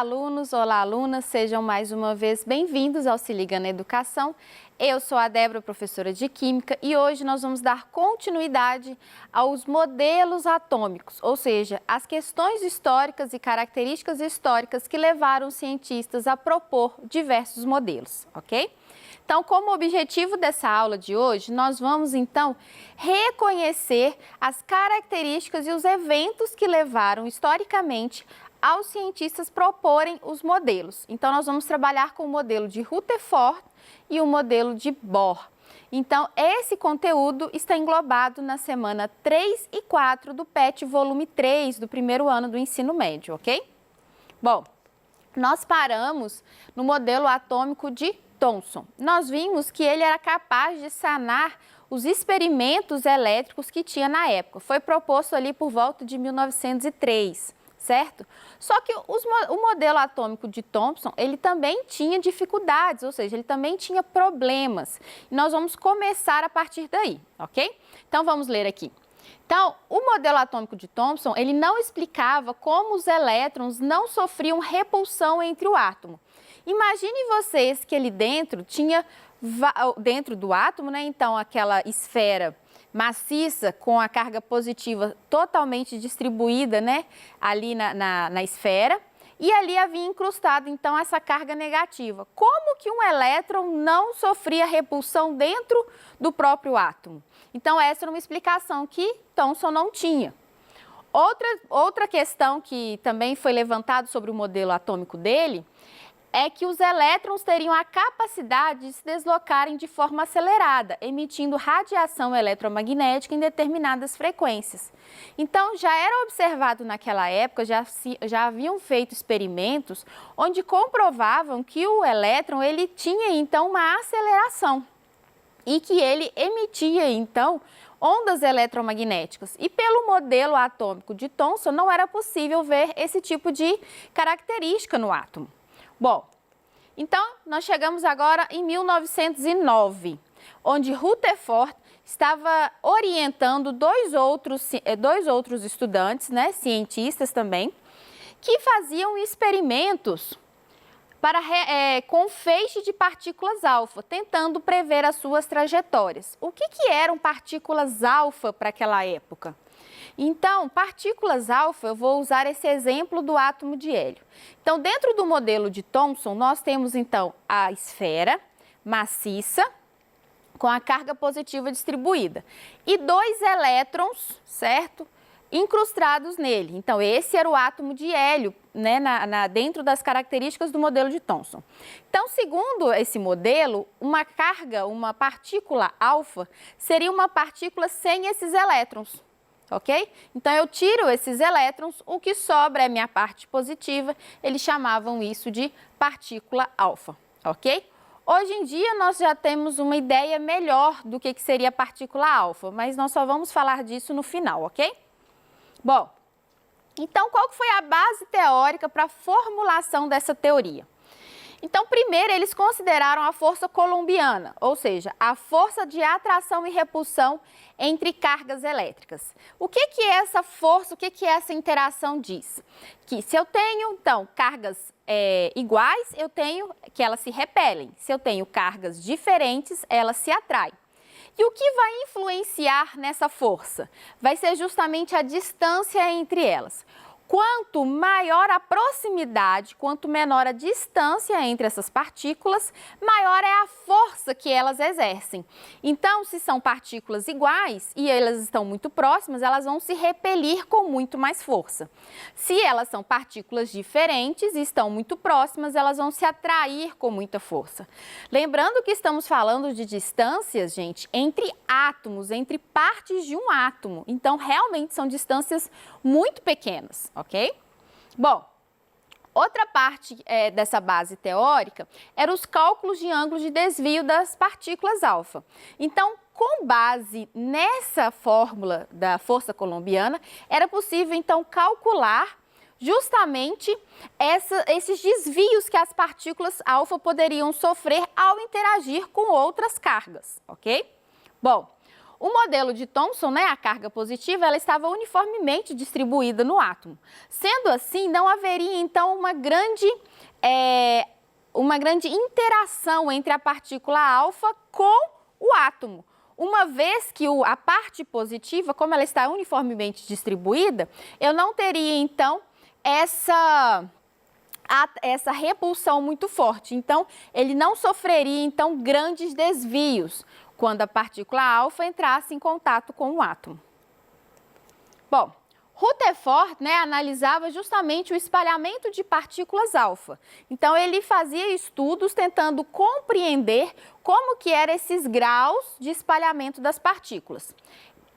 alunos, olá alunas, sejam mais uma vez bem-vindos ao Se Liga na Educação. Eu sou a Débora, professora de Química, e hoje nós vamos dar continuidade aos modelos atômicos, ou seja, as questões históricas e características históricas que levaram os cientistas a propor diversos modelos, ok? Então, como objetivo dessa aula de hoje, nós vamos então reconhecer as características e os eventos que levaram historicamente aos cientistas proporem os modelos. Então, nós vamos trabalhar com o modelo de Rutherford e o modelo de Bohr. Então, esse conteúdo está englobado na semana 3 e 4 do PET volume 3 do primeiro ano do ensino médio, ok? Bom, nós paramos no modelo atômico de Thomson. Nós vimos que ele era capaz de sanar os experimentos elétricos que tinha na época. Foi proposto ali por volta de 1903, certo? Só que o modelo atômico de Thomson, ele também tinha dificuldades, ou seja, ele também tinha problemas. E nós vamos começar a partir daí, ok? Então, vamos ler aqui. Então, o modelo atômico de Thomson, ele não explicava como os elétrons não sofriam repulsão entre o átomo. Imagine vocês que ali dentro tinha, dentro do átomo, né, então aquela esfera maciça com a carga positiva totalmente distribuída, né, ali na esfera, e ali havia incrustado então essa carga negativa. Como que um elétron não sofria repulsão dentro do próprio átomo? Então essa era uma explicação que Thomson não tinha. Outra questão que também foi levantada sobre o modelo atômico dele é que os elétrons teriam a capacidade de se deslocarem de forma acelerada, emitindo radiação eletromagnética em determinadas frequências. Então, já era observado naquela época, já haviam feito experimentos onde comprovavam que o elétron ele tinha, então, uma aceleração e que ele emitia, então, ondas eletromagnéticas. E pelo modelo atômico de Thomson, não era possível ver esse tipo de característica no átomo. Bom, então nós chegamos agora em 1909, onde Rutherford estava orientando dois outros estudantes, né, cientistas também, que faziam experimentos com feixe de partículas alfa, tentando prever as suas trajetórias. O que eram partículas alfa para aquela época? Então, partículas alfa, eu vou usar esse exemplo do átomo de hélio. Então, dentro do modelo de Thomson, nós temos então a esfera maciça com a carga positiva distribuída e dois elétrons, certo? Incrustados nele. Então, esse era o átomo de hélio, né, dentro das características do modelo de Thomson. Então, segundo esse modelo, uma partícula alfa, seria uma partícula sem esses elétrons. Ok? Então, eu tiro esses elétrons, o que sobra é minha parte positiva, eles chamavam isso de partícula alfa, ok? Hoje em dia, nós já temos uma ideia melhor do que seria a partícula alfa, mas nós só vamos falar disso no final, ok? Bom, então, qual que foi a base teórica para a formulação dessa teoria? Então, primeiro, eles consideraram a força coulombiana, ou seja, a força de atração e repulsão entre cargas elétricas. O que é essa força, o que essa interação diz? Que se eu tenho, então, cargas iguais, eu tenho que elas se repelem. Se eu tenho cargas diferentes, elas se atraem. E o que vai influenciar nessa força? Vai ser justamente a distância entre elas. Quanto maior a proximidade, quanto menor a distância entre essas partículas, maior é a força que elas exercem. Então, se são partículas iguais e elas estão muito próximas, elas vão se repelir com muito mais força. Se elas são partículas diferentes e estão muito próximas, elas vão se atrair com muita força. Lembrando que estamos falando de distâncias, gente, entre átomos, entre partes de um átomo. Então, realmente são distâncias muito pequenas. Ok? Bom, outra parte dessa base teórica eram os cálculos de ângulos de desvio das partículas alfa. Então, com base nessa fórmula da força coulombiana, era possível então calcular justamente esses desvios que as partículas alfa poderiam sofrer ao interagir com outras cargas, ok? Bom, o modelo de Thomson, né, a carga positiva, ela estava uniformemente distribuída no átomo. Sendo assim, não haveria, então, uma grande interação entre a partícula alfa com o átomo. Uma vez que a parte positiva, como ela está uniformemente distribuída, eu não teria, então, essa repulsão muito forte. Então, ele não sofreria, então, grandes desvios quando a partícula alfa entrasse em contato com o átomo. Bom, Rutherford, né, analisava justamente o espalhamento de partículas alfa. Então, ele fazia estudos tentando compreender como que eram esses graus de espalhamento das partículas,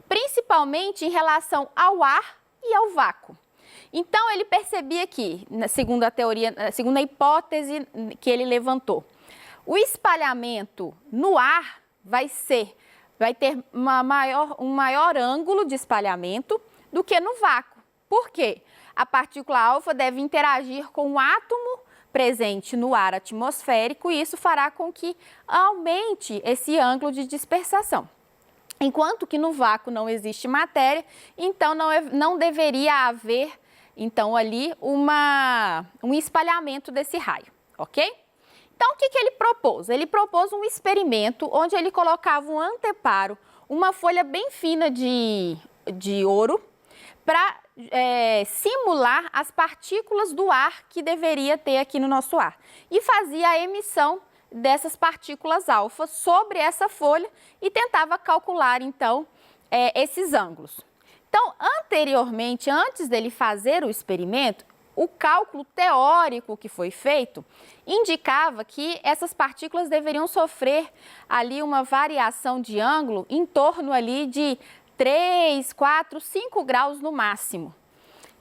principalmente em relação ao ar e ao vácuo. Então, ele percebia que, segundo a teoria, segundo a hipótese que ele levantou, o espalhamento no ar vai ter um maior ângulo de espalhamento do que no vácuo. Por quê? A partícula alfa deve interagir com o átomo presente no ar atmosférico e isso fará com que aumente esse ângulo de dispersação. Enquanto que no vácuo não existe matéria, então não deveria haver, então, ali um espalhamento desse raio, ok? Então, o que ele propôs? Ele propôs um experimento onde ele colocava um anteparo, uma folha bem fina de ouro, para simular as partículas do ar que deveria ter aqui no nosso ar. E fazia a emissão dessas partículas alfa sobre essa folha e tentava calcular, então, esses ângulos. Então, anteriormente, antes dele fazer o experimento, o cálculo teórico que foi feito indicava que essas partículas deveriam sofrer ali uma variação de ângulo em torno ali de 3, 4, 5 graus no máximo.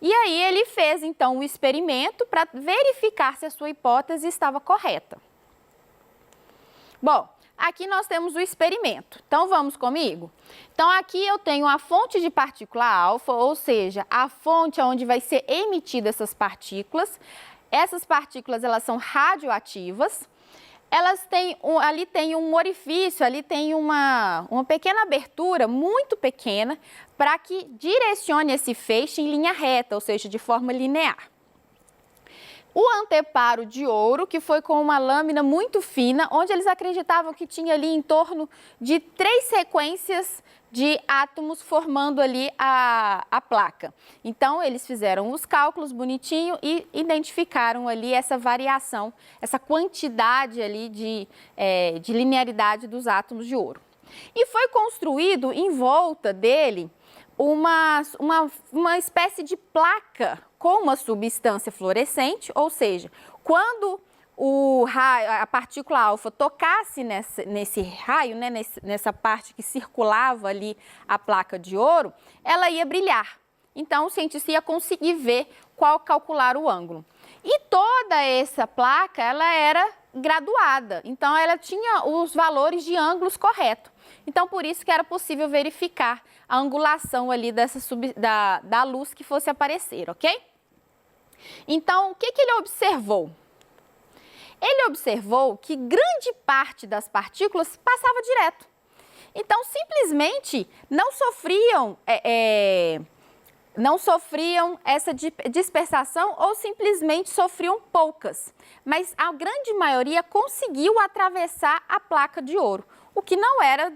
E aí ele fez então um experimento para verificar se a sua hipótese estava correta. Bom, aqui nós temos o experimento. Então vamos comigo? Então aqui eu tenho a fonte de partícula alfa, ou seja, a fonte onde vai ser emitida essas partículas. Essas partículas elas são radioativas. Elas têm ali tem um orifício, ali tem uma pequena abertura, muito pequena, para que direcione esse feixe em linha reta, ou seja, de forma linear. O anteparo de ouro, que foi com uma lâmina muito fina, onde eles acreditavam que tinha ali em torno de 3 sequências de átomos formando ali a placa. Então, eles fizeram os cálculos bonitinho e identificaram ali essa variação, essa quantidade ali de linearidade dos átomos de ouro. E foi construído em volta dele uma espécie de placa com uma substância fluorescente, ou seja, quando a partícula alfa tocasse nesse raio, né, nessa parte que circulava ali a placa de ouro, ela ia brilhar. Então, o cientista ia conseguir ver calcular o ângulo. E toda essa placa, ela era graduada, então ela tinha os valores de ângulos corretos. Então, por isso que era possível verificar a angulação ali da luz que fosse aparecer, ok? Então, o que ele observou? Ele observou que grande parte das partículas passava direto. Então, simplesmente não sofriam essa dispersação ou simplesmente sofriam poucas. Mas a grande maioria conseguiu atravessar a placa de ouro, o que não era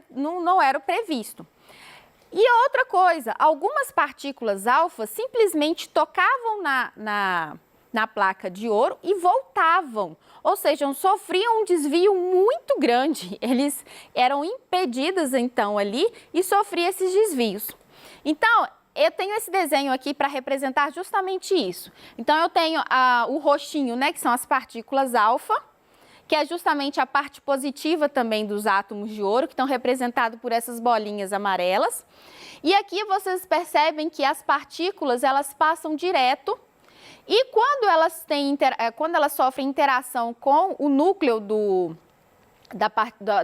o previsto. E outra coisa, algumas partículas alfa simplesmente tocavam na placa de ouro e voltavam, ou seja, sofriam um desvio muito grande. Eles eram impedidas então ali e sofriam esses desvios. Então, eu tenho esse desenho aqui para representar justamente isso. Então, eu tenho o roxinho, né, que são as partículas alfa, que é justamente a parte positiva também dos átomos de ouro, que estão representados por essas bolinhas amarelas. E aqui vocês percebem que as partículas, elas passam direto e quando elas sofrem interação com o núcleo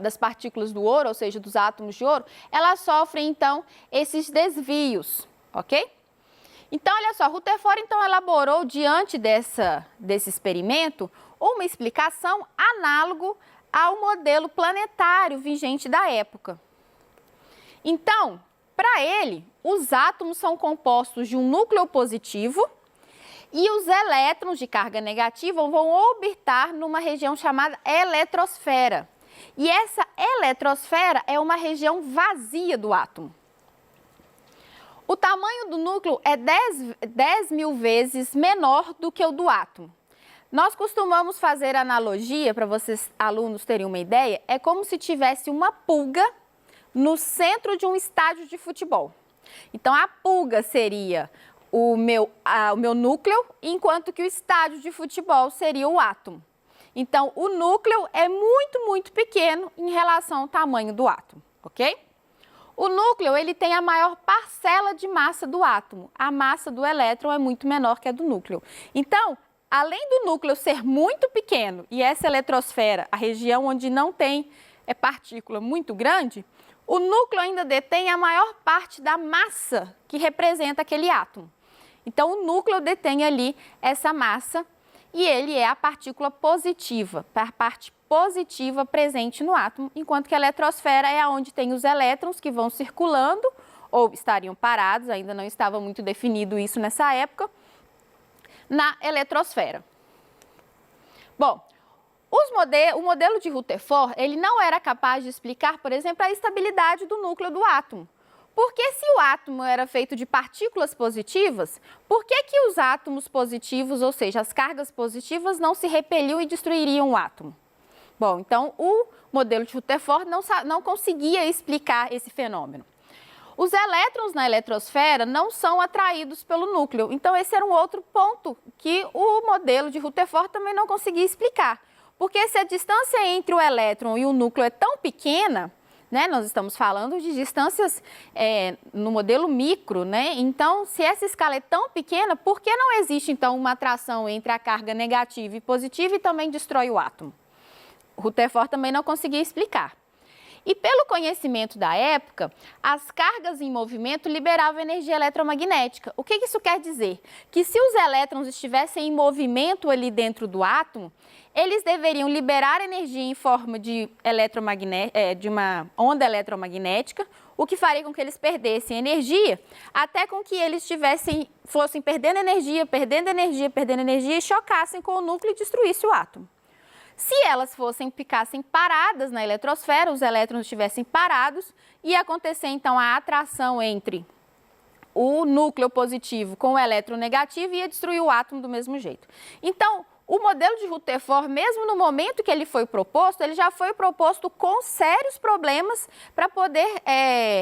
das partículas do ouro, ou seja, dos átomos de ouro, elas sofrem, então, esses desvios, ok? Então, olha só, Rutherford, então, elaborou, diante desse experimento, uma explicação análogo ao modelo planetário vigente da época. Então, para ele, os átomos são compostos de um núcleo positivo e os elétrons de carga negativa vão orbitar numa região chamada eletrosfera. E essa eletrosfera é uma região vazia do átomo. O tamanho do núcleo é 10 mil vezes menor do que o do átomo. Nós costumamos fazer analogia, para vocês alunos terem uma ideia, é como se tivesse uma pulga no centro de um estádio de futebol. Então, a pulga seria o meu núcleo, enquanto que o estádio de futebol seria o átomo. Então, o núcleo é muito, muito pequeno em relação ao tamanho do átomo, ok? O núcleo, ele tem a maior parcela de massa do átomo. A massa do elétron é muito menor que a do núcleo. Então, além do núcleo ser muito pequeno e essa eletrosfera, a região onde não tem partícula muito grande, o núcleo ainda detém a maior parte da massa que representa aquele átomo. Então, o núcleo detém ali essa massa e ele é a partícula positiva, a parte positiva presente no átomo, enquanto que a eletrosfera é onde tem os elétrons que vão circulando ou estariam parados, ainda não estava muito definido isso nessa época, na eletrosfera. Bom, o modelo de Rutherford, ele não era capaz de explicar, por exemplo, a estabilidade do núcleo do átomo. Porque se o átomo era feito de partículas positivas, por que os átomos positivos, ou seja, as cargas positivas, não se repeliam e destruiriam o átomo? Bom, então o modelo de Rutherford não conseguia explicar esse fenômeno. Os elétrons na eletrosfera não são atraídos pelo núcleo, então esse era um outro ponto que o modelo de Rutherford também não conseguia explicar. Porque se a distância entre o elétron e o núcleo é tão pequena, né, nós estamos falando de distâncias no modelo micro, né? Então, se essa escala é tão pequena, por que não existe, então, uma atração entre a carga negativa e positiva e também destrói o átomo? Rutherford também não conseguia explicar. E pelo conhecimento da época, as cargas em movimento liberavam energia eletromagnética. O que isso quer dizer? Que se os elétrons estivessem em movimento ali dentro do átomo, eles deveriam liberar energia em forma de uma onda eletromagnética, o que faria com que eles perdessem energia, até com que eles fossem perdendo energia, perdendo energia, perdendo energia e chocassem com o núcleo e destruíssem o átomo. Se elas ficassem paradas na eletrosfera, os elétrons estivessem parados, ia acontecer então a atração entre o núcleo positivo com o elétron negativo e ia destruir o átomo do mesmo jeito. Então, o modelo de Rutherford, mesmo no momento que ele foi proposto, ele já foi proposto com sérios problemas para poder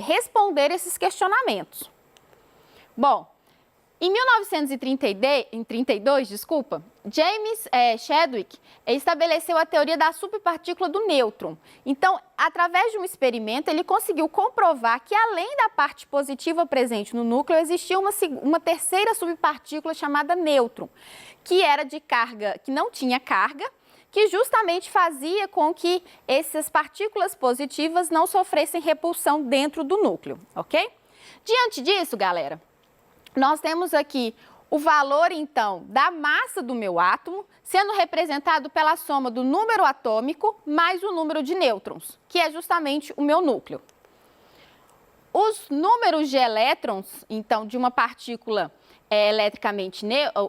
responder esses questionamentos. Bom, em 1932, James Chadwick estabeleceu a teoria da subpartícula do nêutron. Então, através de um experimento, ele conseguiu comprovar que, além da parte positiva presente no núcleo, existia uma terceira subpartícula chamada nêutron, que era de carga, que não tinha carga, que justamente fazia com que essas partículas positivas não sofressem repulsão dentro do núcleo, ok? Diante disso, galera, nós temos aqui o valor, então, da massa do meu átomo, sendo representado pela soma do número atômico mais o número de nêutrons, que é justamente o meu núcleo. Os números de elétrons, então, de uma partícula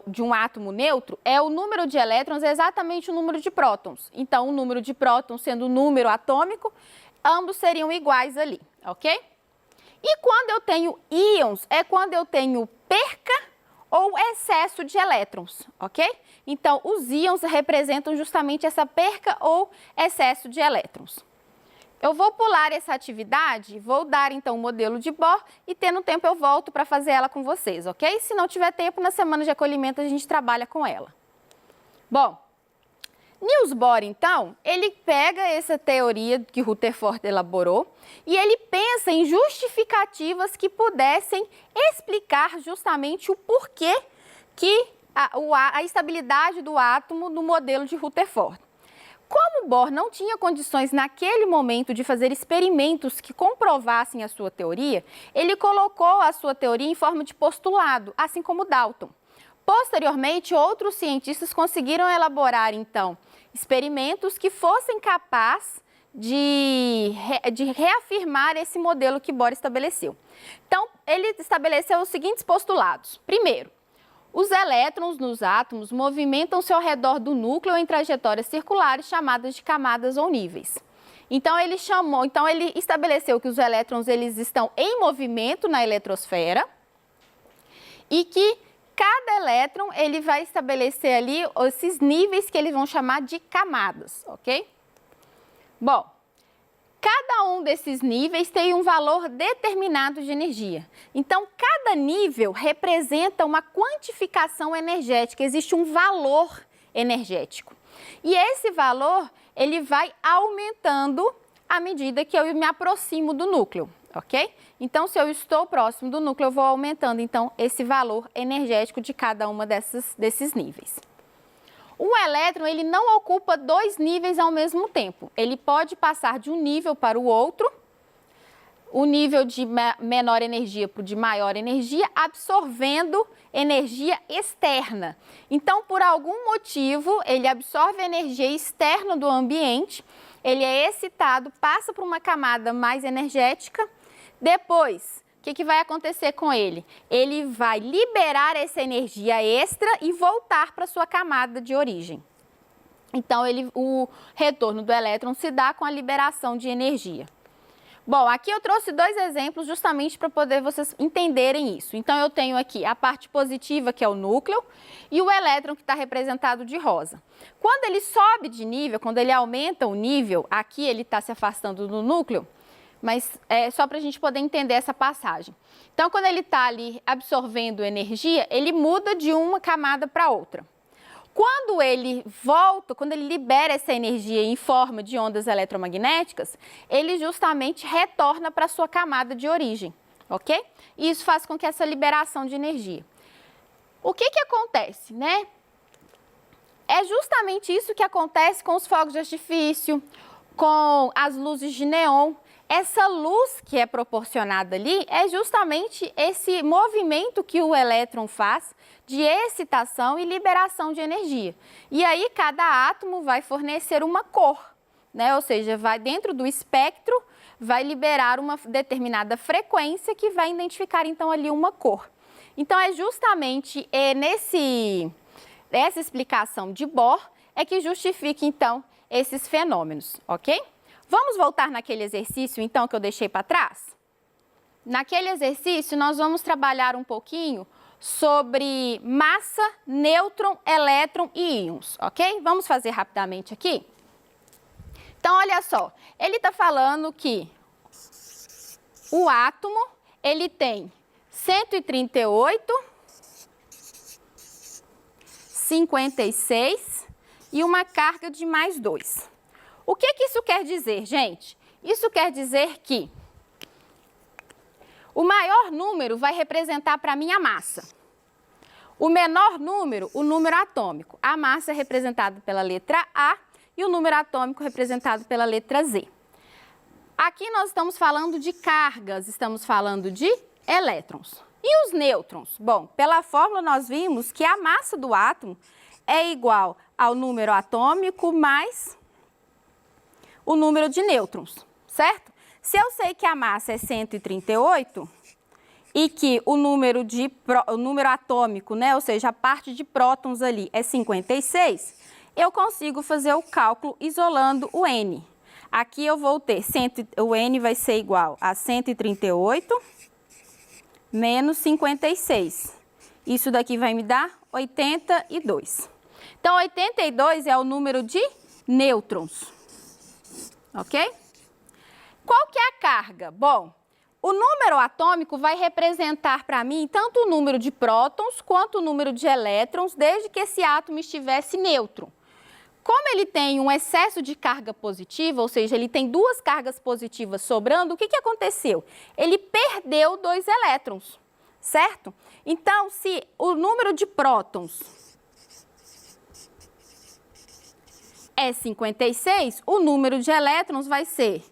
de um átomo neutro, é o número de elétrons é exatamente o número de prótons. Então, o número de prótons sendo o número atômico, ambos seriam iguais ali, ok? E quando eu tenho íons, é quando eu tenho perca ou excesso de elétrons, ok? Então, os íons representam justamente essa perca ou excesso de elétrons. Eu vou pular essa atividade, vou dar então o modelo de Bohr e tendo tempo eu volto para fazer ela com vocês, ok? Se não tiver tempo, na semana de acolhimento a gente trabalha com ela. Bom, Niels Bohr, então, ele pega essa teoria que Rutherford elaborou e ele pensa em justificativas que pudessem explicar justamente o porquê que a estabilidade do átomo no modelo de Rutherford. Como Bohr não tinha condições naquele momento de fazer experimentos que comprovassem a sua teoria, ele colocou a sua teoria em forma de postulado, assim como Dalton. Posteriormente, outros cientistas conseguiram elaborar, então, experimentos que fossem capazes de reafirmar esse modelo que Bohr estabeleceu. Então, ele estabeleceu os seguintes postulados. Primeiro, os elétrons nos átomos movimentam-se ao redor do núcleo em trajetórias circulares chamadas de camadas ou níveis. Então, ele estabeleceu que os elétrons eles estão em movimento na eletrosfera e que cada elétron ele vai estabelecer ali esses níveis que eles vão chamar de camadas, ok? Bom, cada um desses níveis tem um valor determinado de energia. Então, cada nível representa uma quantificação energética, existe um valor energético. E esse valor, ele vai aumentando à medida que eu me aproximo do núcleo, ok? Então, se eu estou próximo do núcleo, eu vou aumentando, então, esse valor energético de cada uma desses níveis. Um elétron, ele não ocupa dois níveis ao mesmo tempo. Ele pode passar de um nível para o outro, o nível de menor energia para o de maior energia, absorvendo energia externa. Então, por algum motivo, ele absorve energia externa do ambiente, ele é excitado, passa por uma camada mais energética. Depois, o que vai acontecer com ele? Ele vai liberar essa energia extra e voltar para sua camada de origem. Então, o retorno do elétron se dá com a liberação de energia. Bom, aqui eu trouxe dois exemplos justamente para poder vocês entenderem isso. Então, eu tenho aqui a parte positiva, que é o núcleo, e o elétron que está representado de rosa. Quando ele sobe de nível, quando ele aumenta o nível, aqui ele está se afastando do núcleo, mas é só para a gente poder entender essa passagem. Então, quando ele está ali absorvendo energia, ele muda de uma camada para outra. Quando ele volta, quando ele libera essa energia em forma de ondas eletromagnéticas, ele justamente retorna para a sua camada de origem, ok? E isso faz com que essa liberação de energia. O que acontece, né? É justamente isso que acontece com os fogos de artifício, com as luzes de neon. Essa luz que é proporcionada ali é justamente esse movimento que o elétron faz de excitação e liberação de energia. E aí cada átomo vai fornecer uma cor, né? Ou seja, vai dentro do espectro, vai liberar uma determinada frequência que vai identificar então ali uma cor. Então é justamente essa explicação de Bohr é que justifica então esses fenômenos, ok? Vamos voltar naquele exercício, então, que eu deixei para trás? Naquele exercício, nós vamos trabalhar um pouquinho sobre massa, nêutron, elétron e íons, ok? Vamos fazer rapidamente aqui? Então, olha só, ele está falando que o átomo, ele tem 138, 56 e uma carga de mais 2. O que isso quer dizer, gente? Isso quer dizer que o maior número vai representar para mim a massa. O menor número, o número atômico. A massa é representada pela letra A e o número atômico representado pela letra Z. Aqui nós estamos falando de cargas, estamos falando de elétrons. E os nêutrons? Bom, pela fórmula nós vimos que a massa do átomo é igual ao número atômico mais o número de nêutrons, certo? Se eu sei que a massa é 138 e que o número atômico, né, ou seja, a parte de prótons ali é 56, eu consigo fazer o cálculo isolando o N. Aqui eu vou ter, o N vai ser igual a 138 menos 56. Isso daqui vai me dar 82. Então, 82 é o número de nêutrons. Ok? Qual que é a carga? Bom, o número atômico vai representar para mim tanto o número de prótons quanto o número de elétrons, desde que esse átomo estivesse neutro. Como ele tem um excesso de carga positiva, ou seja, ele tem duas cargas positivas sobrando, o que aconteceu? Ele perdeu 2 elétrons, certo? Então, se o número de prótons é 56, o número de elétrons vai ser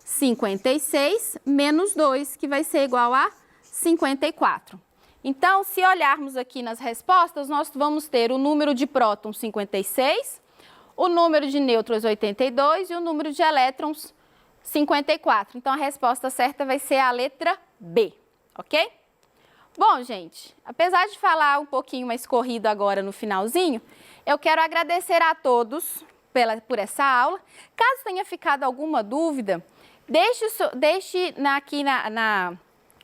56 menos 2, que vai ser igual a 54. Então, se olharmos aqui nas respostas, nós vamos ter o número de prótons 56, o número de nêutrons 82 e o número de elétrons 54. Então, a resposta certa vai ser a letra B, ok? Bom, gente, apesar de falar um pouquinho mais corrido agora no finalzinho, eu quero agradecer a todos por essa aula. Caso tenha ficado alguma dúvida, deixe aqui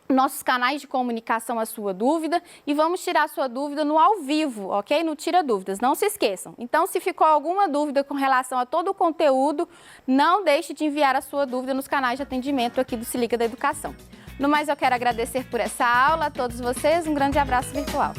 nossos canais de comunicação a sua dúvida e vamos tirar a sua dúvida no ao vivo, ok? No Tira Dúvidas, não se esqueçam. Então, se ficou alguma dúvida com relação a todo o conteúdo, não deixe de enviar a sua dúvida nos canais de atendimento aqui do Se Liga da Educação. No mais, eu quero agradecer por essa aula a todos vocês, um grande abraço virtual.